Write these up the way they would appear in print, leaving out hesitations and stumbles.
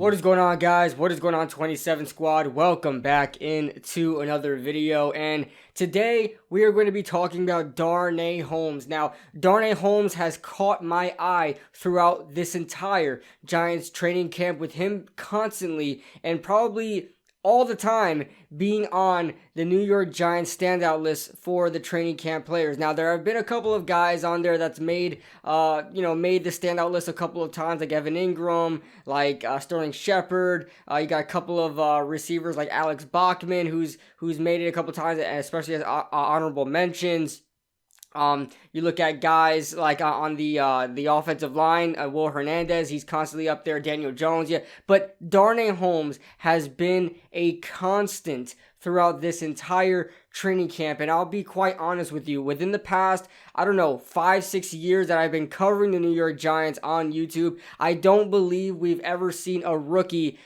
What is going on, guys? What is going on, 27 Squad? Welcome back into another video, and today we are going to be talking about Darnay Holmes. Now, Darnay Holmes has caught my eye throughout this entire Giants training camp, with him constantly and probably all the time being on the New York Giants standout list for the training camp players. Now, there have been a couple of guys on there that's made the standout list a couple of times, like Evan Ingram, like Sterling Shepard. You got a couple of receivers like Alex Bachman, who's made it a couple of times, especially as honorable mentions. You look at guys like on the offensive line, Will Hernandez, he's constantly up there, Daniel Jones, yeah. But Darnay Holmes has been a constant throughout this entire training camp, and I'll be quite honest with you, within the past, 5-6 years that I've been covering the New York Giants on YouTube, I don't believe we've ever seen a rookie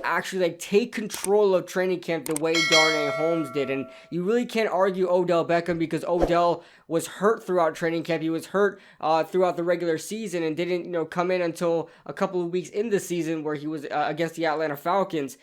actually take control of training camp the way Darnay Holmes did. And you really can't argue Odell Beckham, because Odell was hurt throughout training camp. He was hurt throughout the regular season and didn't come in until a couple of weeks in the season, where he was against the Atlanta Falcons.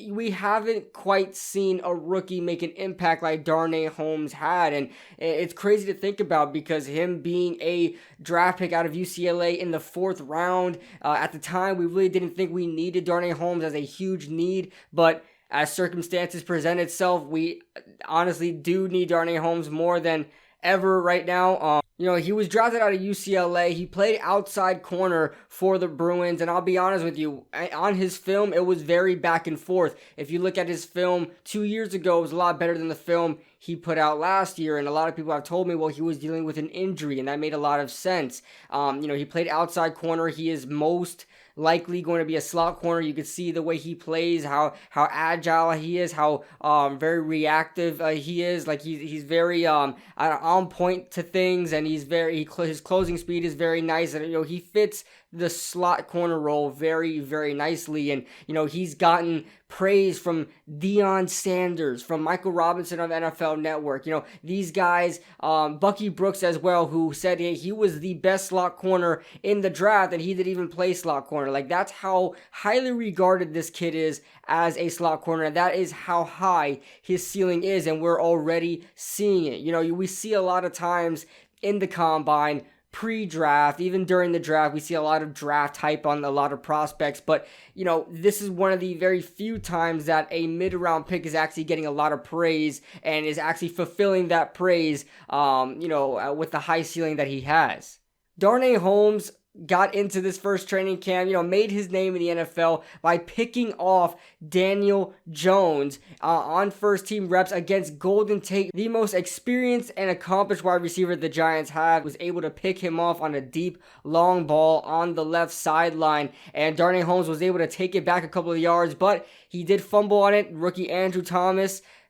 We haven't quite seen a rookie make an impact like Darnay Holmes had, and it's crazy to think about, because him being a draft pick out of UCLA in the 4th round, at the time we really didn't think we needed Darnay Holmes as a huge need, but as circumstances present itself, we honestly do need Darnay Holmes more than ever right now. He was drafted out of UCLA. He played outside corner for the Bruins, and I'll be honest with you, on his film, it was very back and forth. If you look at his film 2 years ago, it was a lot better than the film he put out last year, and a lot of people have told me, well, he was dealing with an injury, and that made a lot of sense. He played outside corner. He is most likely going to be a slot corner. You could see the way he plays, how agile he is, how very reactive he is. Like he's very on point to things, and his closing speed is very nice, and he fits the slot corner role very, very nicely. And he's gotten praise from Deion Sanders, from Michael Robinson of NFL Network. These guys, Bucky Brooks as well, who said he was the best slot corner in the draft, and he didn't even play slot corner. Like, that's how highly regarded this kid is as a slot corner. That is how high his ceiling is, and we're already seeing it. We see a lot of times in the combine, pre-draft, even during the draft, we see a lot of draft hype on a lot of prospects, but this is one of the very few times that a mid-round pick is actually getting a lot of praise and is actually fulfilling that praise with the high ceiling that he has. Darnay Holmes got into this first training camp, made his name in the NFL by picking off Daniel Jones on first team reps against Golden Tate, the most experienced and accomplished wide receiver the Giants have. Was able to pick him off on a deep, long ball on the left sideline, and Darnay Holmes was able to take it back a couple of yards, but he did fumble on it.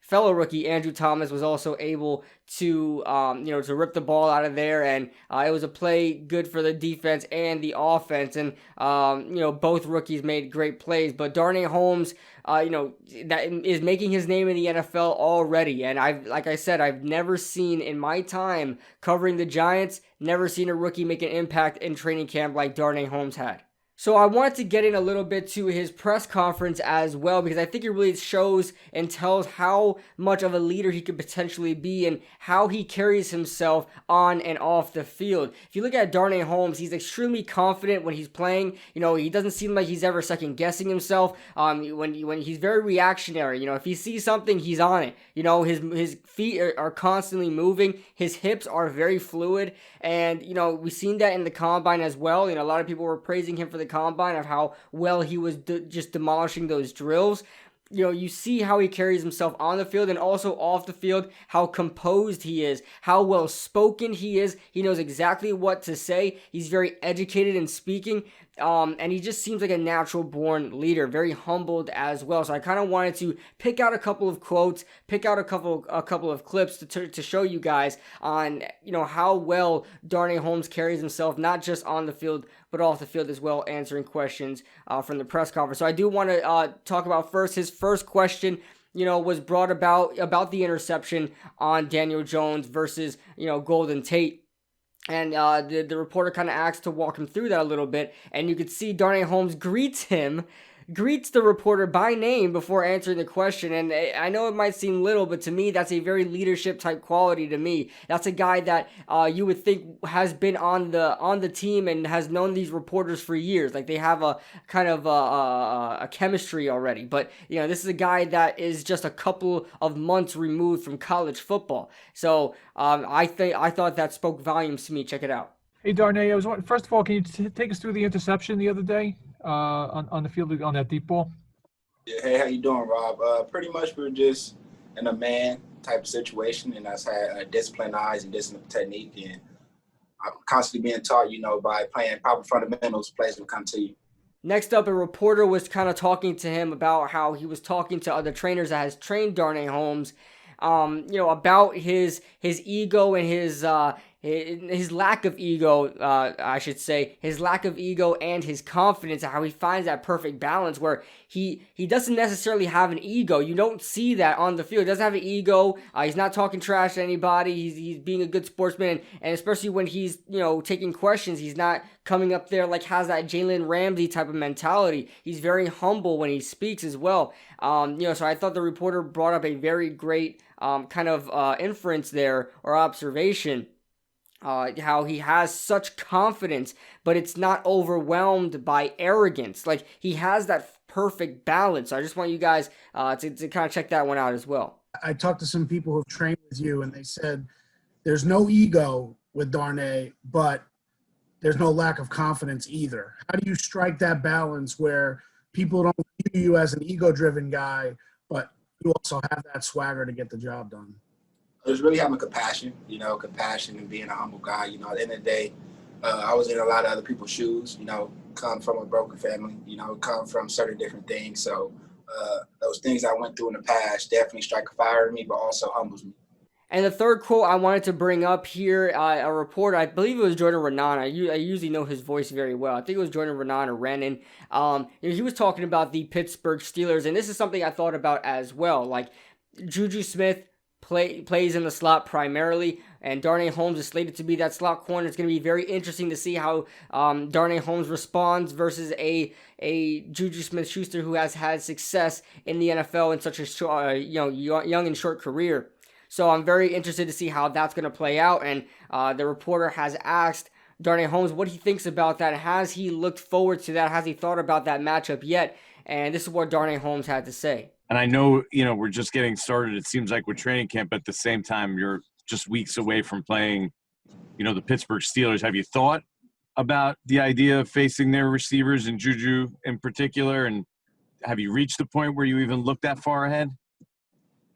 Fellow rookie Andrew Thomas was also able to rip the ball out of there, and it was a play good for the defense and the offense, and both rookies made great plays. But Darnay Holmes, that is making his name in the NFL already, and I've never seen in my time covering the Giants, never seen a rookie make an impact in training camp like Darnay Holmes had. So I wanted to get in a little bit to his press conference as well, because I think it really shows and tells how much of a leader he could potentially be and how he carries himself on and off the field. If you look at Darnay Holmes, he's extremely confident when he's playing. He doesn't seem like he's ever second guessing himself. When he's very reactionary. If he sees something, he's on it. His feet are constantly moving. His hips are very fluid, and we've seen that in the combine as well. A lot of people were praising him for the combine of how well he was just demolishing those drills. You see how he carries himself on the field and also off the field, how composed he is, how well spoken he is. He knows exactly what to say. He's very educated in speaking. And he just seems like a natural born leader, very humbled as well. So I kind of wanted to pick out a couple of quotes, pick out a couple of clips to show you guys on how well Darnay Holmes carries himself, not just on the field but off the field as well, answering questions from the press conference. So I do want to talk about his first question. Was brought about the interception on Daniel Jones versus Golden Tate. And the reporter kind of asked to walk him through that a little bit, and you could see Darnay Holmes greets the reporter by name before answering the question. And I know it might seem little, but to me, that's a very leadership type quality to me. That's a guy that you would think has been on the team and has known these reporters for years. Like they have a kind of a chemistry already. But this is a guy that is just a couple of months removed from college football. So I thought that spoke volumes to me. Check it out. Hey, Darnay, first of all, can you take us through the interception the other day on the field on that deep ball? Yeah, hey, how you doing, Rob? Pretty much we're just in a man type of situation, and that's had disciplined eyes and disciplined technique, and I'm constantly being taught, by playing proper fundamentals, plays will come to you. Next up, a reporter was kind of talking to him about how he was talking to other trainers that has trained Darnay Holmes, about his ego and his lack of ego, I should say, his lack of ego and his confidence, and how he finds that perfect balance where he doesn't necessarily have an ego. You don't see that on the field. He doesn't have an ego. He's not talking trash to anybody. He's being a good sportsman, and especially when he's taking questions, he's not coming up there like has that Jalen Ramsey type of mentality. He's very humble when he speaks as well. So I thought the reporter brought up a very great kind of inference there or observation. How he has such confidence, but it's not overwhelmed by arrogance. Like he has that perfect balance. So I just want you guys to kind of check that one out as well. I talked to some people who've trained with you, and they said there's no ego with Darnay, but there's no lack of confidence either. How do you strike that balance where people don't view you as an ego-driven guy, but you also have that swagger to get the job done? It's really having compassion, compassion and being a humble guy. At the end of the day, I was in a lot of other people's shoes, come from a broken family, come from certain different things. So those things I went through in the past definitely strike a fire in me, but also humbles me. And the third quote I wanted to bring up here, a reporter, I believe it was Jordan Renan. I usually know his voice very well. I think it was Jordan Renan or Renan. He was talking about the Pittsburgh Steelers, and this is something I thought about as well. Like Juju Smith plays in the slot primarily, and Darnay Holmes is slated to be that slot corner. It's going to be very interesting to see how Darnay Holmes responds versus a Juju Smith-Schuster who has had success in the NFL in such a short, young and short career. So I'm very interested to see how that's going to play out, and the reporter has asked Darnay Holmes what he thinks about that. Has he looked forward to that? Has he thought about that matchup yet? And this is what Darnay Holmes had to say. And I know, we're just getting started. It seems like with training camp, but at the same time, you're just weeks away from playing, the Pittsburgh Steelers. Have you thought about the idea of facing their receivers and Juju in particular? And have you reached the point where you even look that far ahead?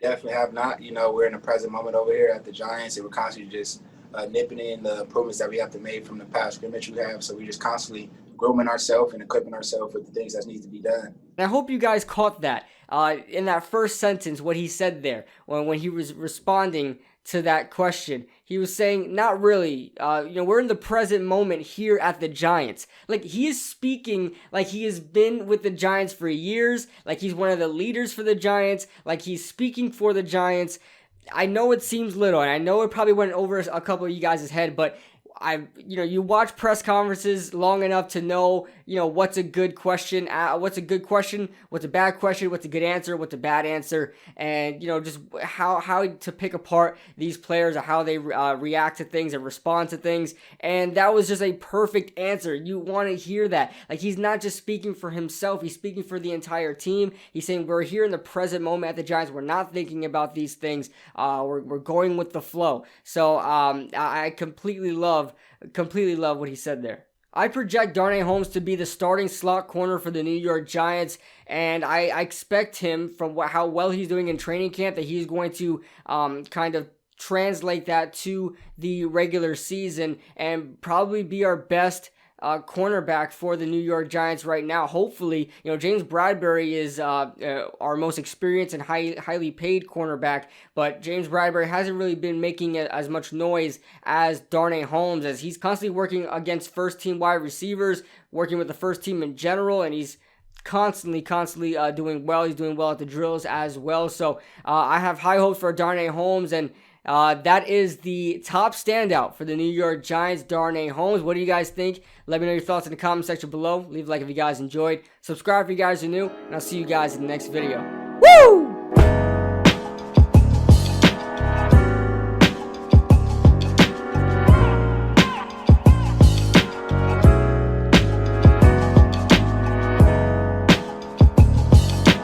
Definitely have not. We're in the present moment over here at the Giants, and we're constantly just nipping in the improvements that we have to make from the past scrimmage we have. So we're just constantly grooming ourselves and equipping ourselves with the things that need to be done. And I hope you guys caught that in that first sentence, what he said there when he was responding to that question. He was saying, not really, we're in the present moment here at the Giants. Like, he is speaking like he has been with the Giants for years, like he's one of the leaders for the Giants, like he's speaking for the Giants. I know it seems little, and I know it probably went over a couple of you guys' head, but you watch press conferences long enough to know, what's a good question, what's a good question, what's a bad question, what's a good answer, what's a bad answer, and, just how to pick apart these players or how they react to things and respond to things. And that was just a perfect answer. You want to hear that. Like, he's not just speaking for himself, he's speaking for the entire team. He's saying we're here in the present moment at the Giants. We're not thinking about these things. We're going with the flow. So I completely love what he said there. I project Darnay Holmes to be the starting slot corner for the New York Giants, and I expect him, from how well he's doing in training camp, that he's going to kind of translate that to the regular season and probably be our best cornerback for the New York Giants right now. Hopefully, James Bradbury is our most experienced and highly paid cornerback, but James Bradbury hasn't really been making as much noise as Darnay Holmes, as he's constantly working against first-team wide receivers, working with the first team in general, and he's constantly doing well. He's doing well at the drills as well. So I have high hopes for Darnay Holmes, and that is the top standout for the New York Giants, Darnay Holmes. What do you guys think? Let me know your thoughts in the comment section below. Leave a like if you guys enjoyed. Subscribe if you guys are new, and I'll see you guys in the next video. Woo!